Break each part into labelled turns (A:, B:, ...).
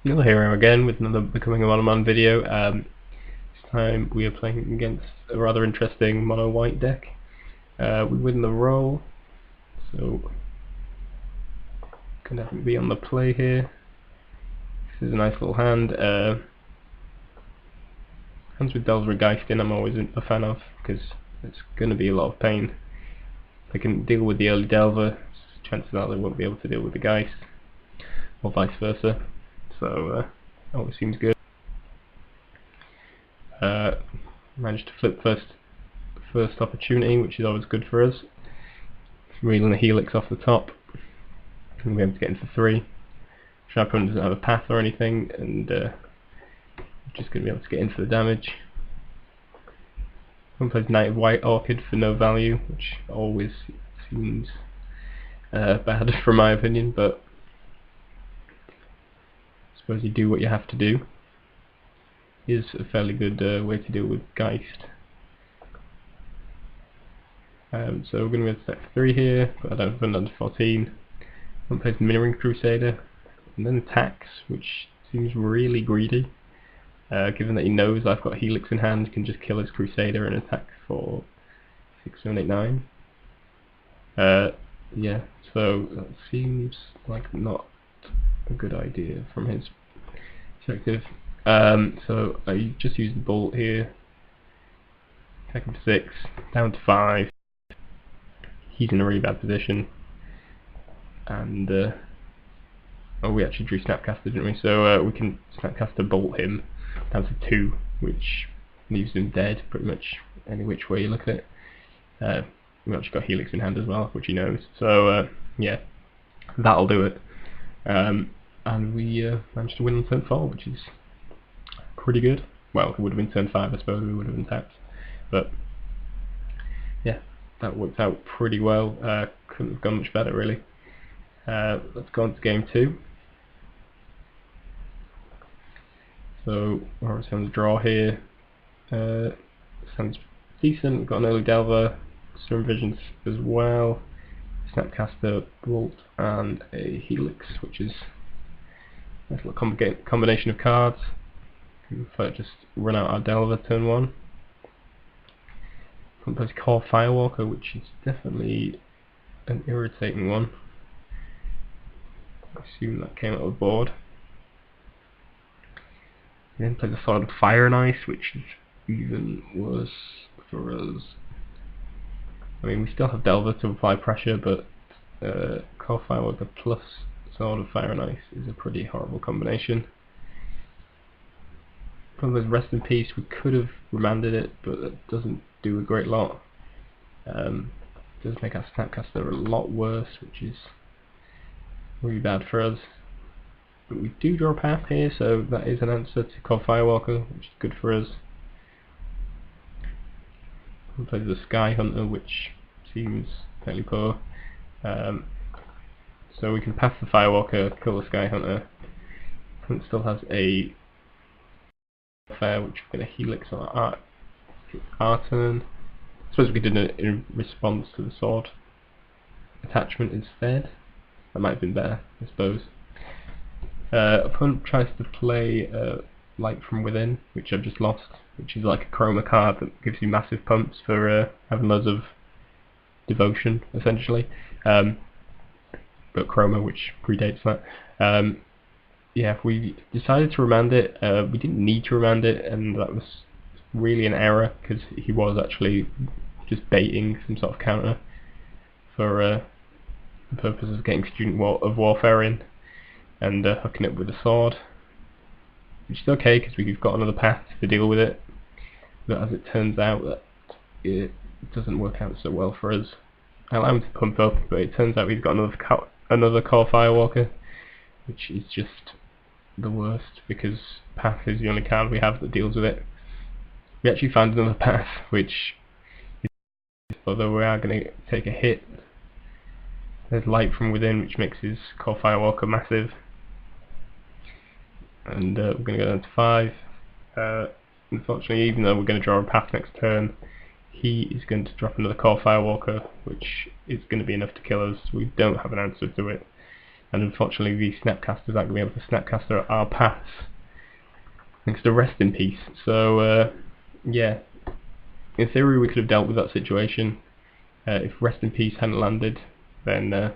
A: Hello, here I am again with another Becoming a Mono-Man video. This time we are playing against a rather interesting mono-white deck. We win the roll, so gonna be on the play here. This is a nice little hand. Hands with Delver Geistin I'm always a fan of, because it's gonna be a lot of pain. If they can deal with the early Delver, chances are they won't be able to deal with the Geist, or vice versa. So always seems good. Managed to flip first opportunity, which is always good for us. Reeling the helix off the top, and we're able to get into 3. Sharp opponent doesn't have a path or anything, and just going to be able to get into the damage. One plays Knight of White Orchid for no value, which always seems bad from my opinion, but I suppose you do what you have to do. Is a fairly good way to deal with Geist. So we're going to go to step 3 here, but I don't have another 14. One plays Mirroring Crusader, and then attacks, which seems really greedy. Given that he knows I've got Helix in hand, he can just kill his Crusader and attack for 6, 7, 8, 9. Yeah, so that seems like not a good idea from his perspective. So I just use the bolt here, take him to 6, down to 5. He's in a really bad position, and oh, we actually drew Snapcaster, didn't we? So we can Snapcaster bolt him down to 2, which leaves him dead pretty much any which way you look at it. We've actually got Helix in hand as well, which he knows. So yeah, that'll do it. And we managed to win on turn 4, which is pretty good. Well, it would have been turn 5, I suppose. We would have been tapped, but yeah, that worked out pretty well. Couldn't have gone much better, really. Let's go on to game 2. So we're obviously on the draw here. Sounds decent. We've got an early Delver, Storm Visions as well, Snapcaster, Bolt, and a Helix, which is a nice little combination of cards. If I just run out our Delver turn 1. One plays Core Firewalker, which is definitely an irritating one. I assume that came out of the board. He then plays a Sword of Fire and Ice, which is even worse for us. I mean, we still have Delver to apply pressure, but Core Firewalker plus Sword of Fire and Ice is a pretty horrible combination. Problem with Rest in Peace, we could have remanded it, but that doesn't do a great lot. Does make our Snapcaster a lot worse, which is really bad for us. But we do draw a path here, so that is an answer to Core Firewalker, which is good for us. We play the Sky Hunter, which seems fairly poor. So we can pass the Firewalker, kill the Sky Hunter. It still has a Fair, which we're going to Helix on our turn. I suppose we could do it in response to the sword attachment instead. That might have been better, I suppose. Opponent tries to play Light from Within, which I've just lost, which is like a chroma card that gives you massive pumps for having loads of devotion, essentially. But chroma, which predates that. Yeah, we decided to remand it. We didn't need to remand it, and that was really an error, because he was actually just baiting some sort of counter for the purpose of getting Student of Warfare in and hooking it with a sword, which is okay because we've got another path to deal with it. But as it turns out, that it doesn't work out so well for us. I allow him to pump up, but it turns out he's got another Core Firewalker, which is just the worst, because path is the only card we have that deals with it. We actually found another path, which is, although we are going to take a hit, there's Light from Within, which makes his Core Firewalker massive. And we're going to go down to 5. Unfortunately, even though we're going to draw a path next turn, he is going to drop another Core Firewalker, which is going to be enough to kill us. We don't have an answer to it. and unfortunately the Snapcasters aren't going to be able to Snapcaster our pass, thanks to Rest in Peace. So yeah, in theory we could have dealt with that situation. If Rest in Peace hadn't landed, then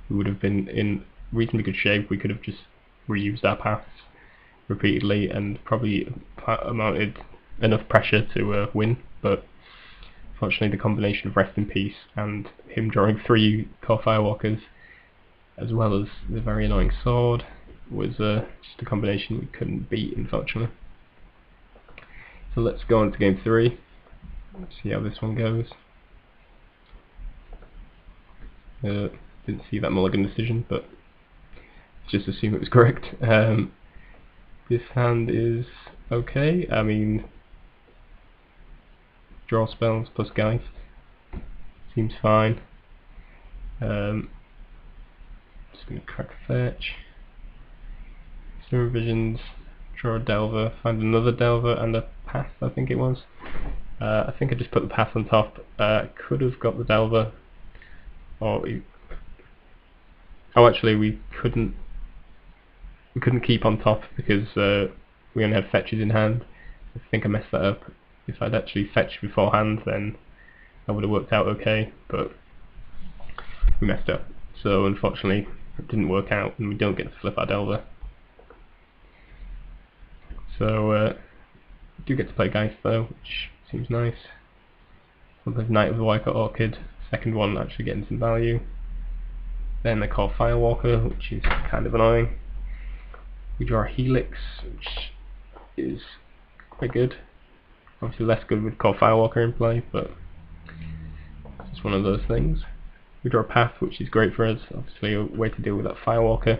A: we would have been in reasonably good shape. We could have just reused our pass repeatedly and probably amounted enough pressure to win, but unfortunately the combination of Rest in Peace and him drawing 3 core Firewalkers, as well as the very annoying sword, was just a combination we couldn't beat, unfortunately. So let's go on to game 3. Let's see how this one goes. Didn't see that mulligan decision, but just assume it was correct. This hand is okay. I mean, draw spells plus Geist seems fine. Just gonna crack a fetch. Serum Visions, draw a Delver, find another Delver and a path, I think it was. I think I just put the path on top. Could have got the Delver, or actually we couldn't keep on top because we only had fetches in hand. I think I messed that up. If I'd actually fetched beforehand, then that would have worked out okay, but we messed up. So unfortunately it didn't work out and we don't get to flip our Delver. So we do get to play Geist though, which seems nice. We'll play Knight of the White Orchid, second one actually getting some value. Then they call Firewalker, which is kind of annoying. We draw a Helix, which is quite good. Obviously less good with Core Firewalker in play, but it's just one of those things. We draw a Path, which is great for us, obviously a way to deal with that Firewalker.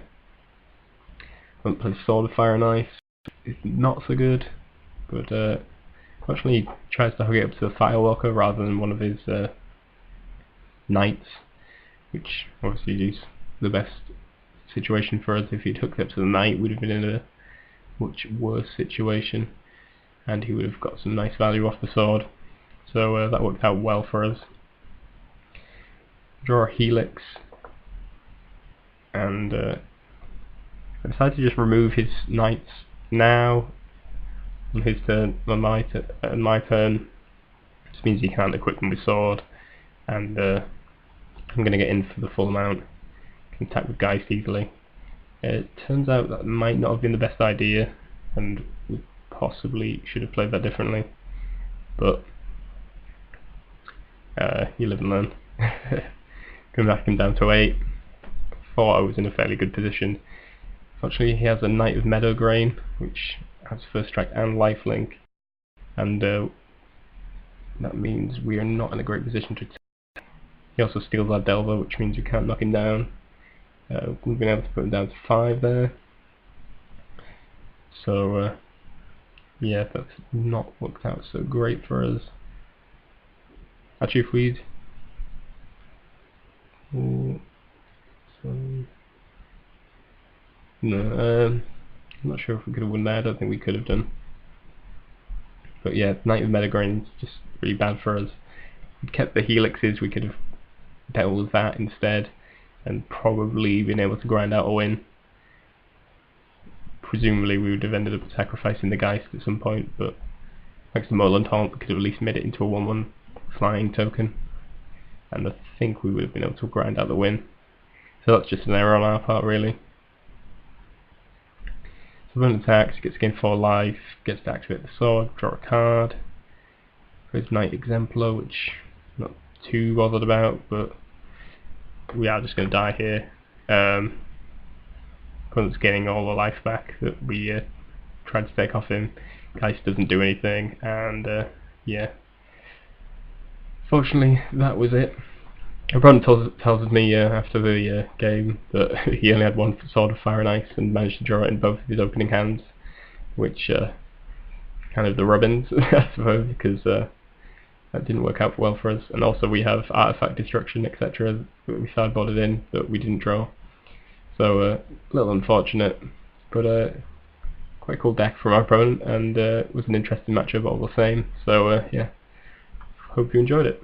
A: Won't play Sword of Fire and Ice, it's not so good, but actually he tries to hug it up to the Firewalker rather than one of his Knights, which obviously is the best situation for us. If he'd hooked up to the Knight, we'd have been in a much worse situation, and he would have got some nice value off the sword. So that worked out well for us. Draw a Helix, and I decided to just remove his Knights now on his turn, on my turn. This means he can't equip them with sword, and I'm going to get in for the full amount. Can attack with Geist easily. It turns out that might not have been the best idea, and we possibly should have played that differently, but you live and learn. Going back him down to 8. Thought I was in a fairly good position. Fortunately he has a Knight of Meadowgrain, which has first strike and lifelink, and that means we are not in a great position to attack. He also steals our Delver, which means we can't knock him down. We've been able to put him down to 5 there. So yeah, that's not worked out so great for us. Actually, if we'd I'm not sure if we could have won there. I don't think we could have done. But yeah, Knight of Meadowgrain is just really bad for us. If we'd kept the Helixes, we could have dealt with that instead, and probably been able to grind out a win. Presumably we would have ended up sacrificing the Geist at some point, but thanks to Moreland Haunt we could have at least made it into a 1/1 flying token, and I think we would have been able to grind out the win. So that's just an error on our part, really. So when it attacks, it gets to gain 4 life, gets to activate the sword, draw a card. There's Knight Exemplar, which I'm not too bothered about, but we are just going to die here. Opponent's getting all the life back that we tried to take off him. Geist doesn't do anything, and yeah. Fortunately, that was it. Opponent tells me after the game that he only had 1 Sword of Fire and Ice and managed to draw it in both of his opening hands, which kind of the rubbins, I suppose, because that didn't work out well for us. And also we have Artifact Destruction, etc. that we sideboarded in that we didn't draw. So a little unfortunate, but quite a cool deck from our opponent, and it was an interesting matchup all the same. So yeah, hope you enjoyed it.